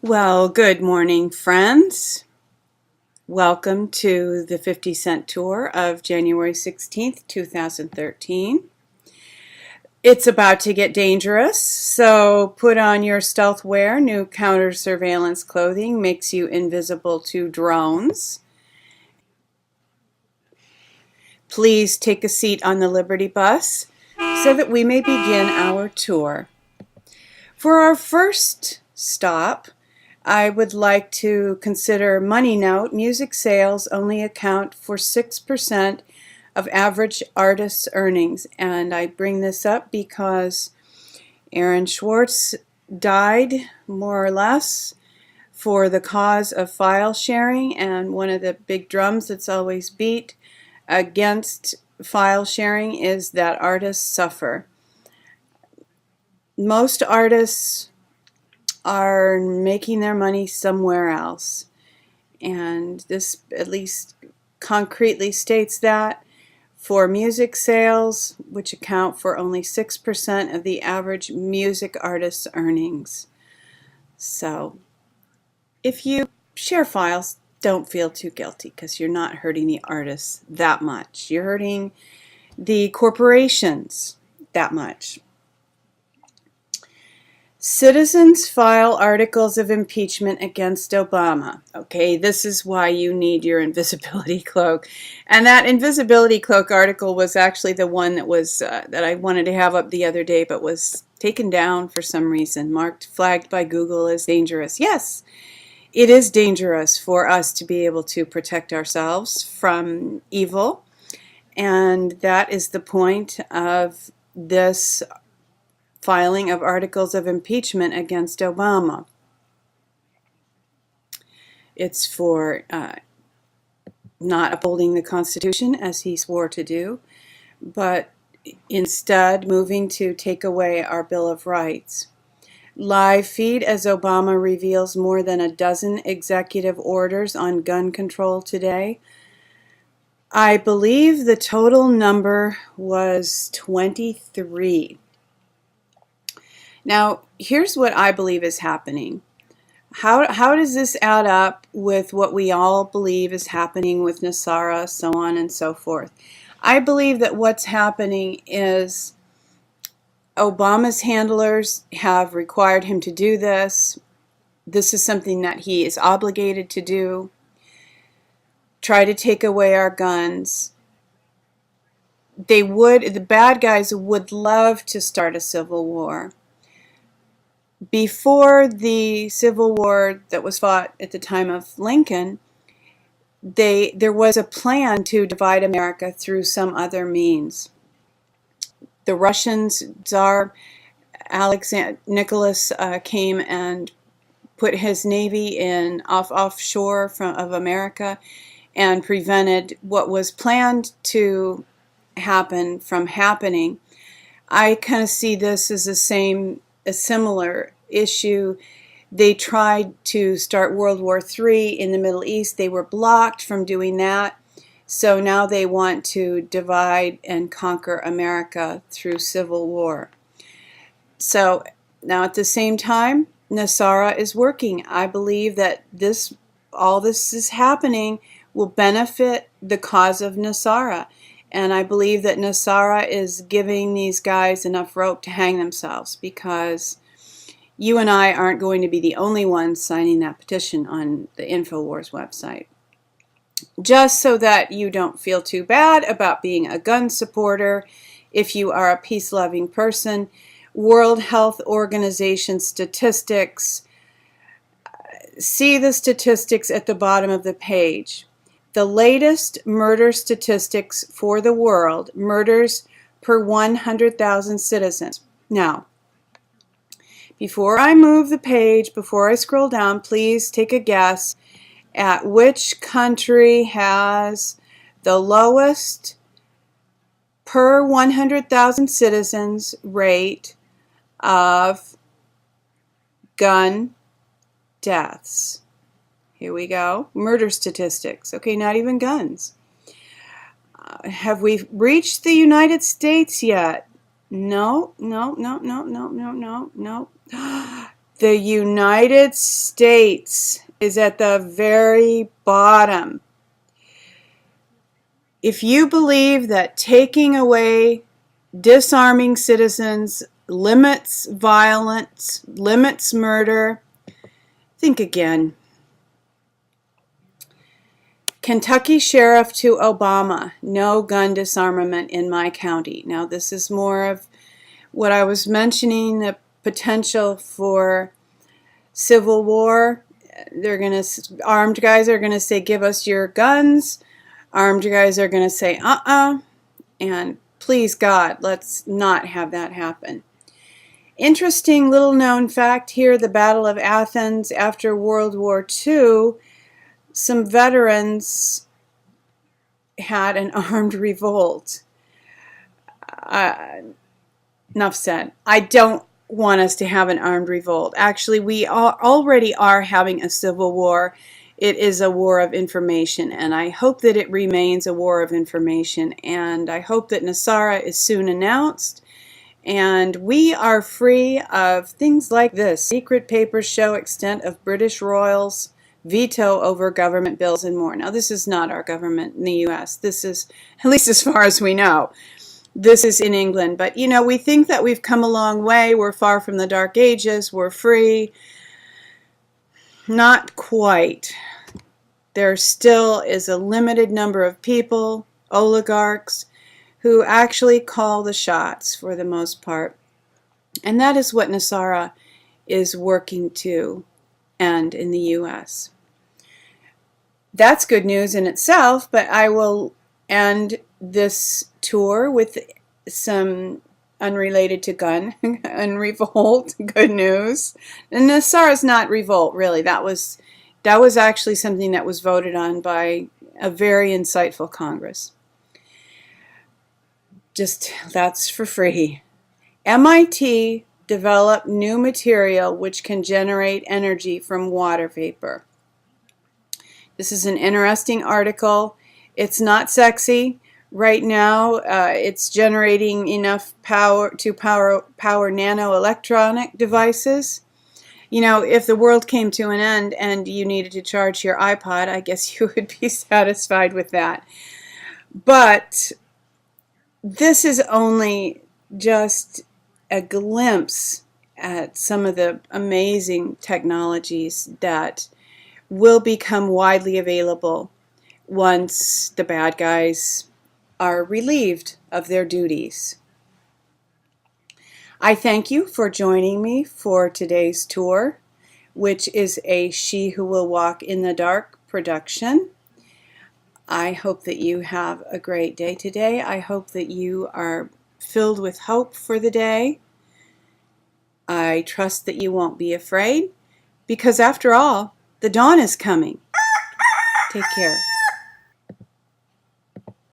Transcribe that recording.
Well, good morning, friends. Welcome to the 50-cent tour of January 16th, 2013. It's about to get dangerous, so put on your stealth wear. New counter surveillance clothing makes you invisible to drones. Please take a seat on the Liberty bus so that we may begin our tour. For our first stop, I would like to consider money note. Music sales only account for 6% of average artists' earnings. And I bring this up because Aaron Swartz died, more or less, for the cause of file sharing. And one of the big drums that's always beat against file sharing is that artists suffer. Most artists are making their money somewhere else, and this at least concretely states that for music sales, which account for only 6% of the average music artist's earnings. So if you share files, don't feel too guilty, because you're not hurting the artists that much. You're hurting the corporations that much. Citizens file articles of impeachment against Obama. Okay, this is why you need your invisibility cloak. And that invisibility cloak article was actually the one that was that I wanted to have up the other day, but was taken down for some reason, flagged by Google as dangerous. Yes, it is dangerous for us to be able to protect ourselves from evil. And that is the point of this filing of articles of impeachment against Obama. It's for not upholding the Constitution as he swore to do, but instead moving to take away our Bill of Rights. Live feed as Obama reveals more than a dozen executive orders on gun control today. I believe the total number was 23. Now, here's what I believe is happening. How does this add up with what we all believe is happening with Nasara, so on and so forth? I believe that what's happening is Obama's handlers have required him to do this. This is something that he is obligated to do. Try to take away our guns. The bad guys would love to start a civil war. Before the Civil War that was fought at the time of Lincoln, there was a plan to divide America through some other means. The Russians, Tsar Nicholas came and put his navy in offshore of America and prevented what was planned to happen from happening. I kind of see this as a similar issue. They tried to start World War III in the Middle East. They were blocked from doing that. So now they want to divide and conquer America through civil war. So now at the same time, Nasara is working. I believe that all this is happening will benefit the cause of Nasara. And I believe that Nasara is giving these guys enough rope to hang themselves, because you and I aren't going to be the only ones signing that petition on the InfoWars website. Just so that you don't feel too bad about being a gun supporter, if you are a peace-loving person, World Health Organization statistics, see the statistics at the bottom of the page. The latest murder statistics for the world, murders per 100,000 citizens. Now, before I move the page, before I scroll down, please take a guess at which country has the lowest per 100,000 citizens rate of gun deaths. Here we go. Murder statistics. Okay, not even guns. Have we reached the United States yet? No. The United States is at the very bottom. If you believe that taking away, disarming citizens limits violence, limits murder, think again. Kentucky Sheriff to Obama, no gun disarmament in my county. Now this is more of what I was mentioning, the potential for civil war. Armed guys are going to say, give us your guns. Armed guys are going to say, and please God, let's not have that happen. Interesting little known fact here, the Battle of Athens after World War II, some veterans had an armed revolt. Enough said. I don't want us to have an armed revolt. Actually, we already are having a civil war. It is a war of information, and I hope that it remains a war of information, and I hope that Nasara is soon announced, and we are free of things like this. Secret papers show extent of British royals' veto over government bills and more. Now, this is not our government in the U.S. This is, at least as far as we know, this is in England. But, you know, we think that we've come a long way. We're far from the Dark Ages. We're free. Not quite. There still is a limited number of people, oligarchs, who actually call the shots for the most part. And that is what Nasara is working to end in the U.S. That's good news in itself, but I will end this tour with some unrelated to gun and revolt good news. And Nasara's not revolt, really. That was actually something that was voted on by a very insightful Congress. Just, that's for free. MIT developed new material which can generate energy from water vapor. This is an interesting article. It's not sexy. Right now, it's generating enough power to power nano-electronic devices. You know, if the world came to an end and you needed to charge your iPod, I guess you would be satisfied with that. But this is only just a glimpse at some of the amazing technologies that will become widely available once the bad guys are relieved of their duties. I thank you for joining me for today's tour, which is a She Who Will Walk in the Dark production. I hope that you have a great day today. I hope that you are filled with hope for the day. I trust that you won't be afraid, because after all, the dawn is coming. Take care.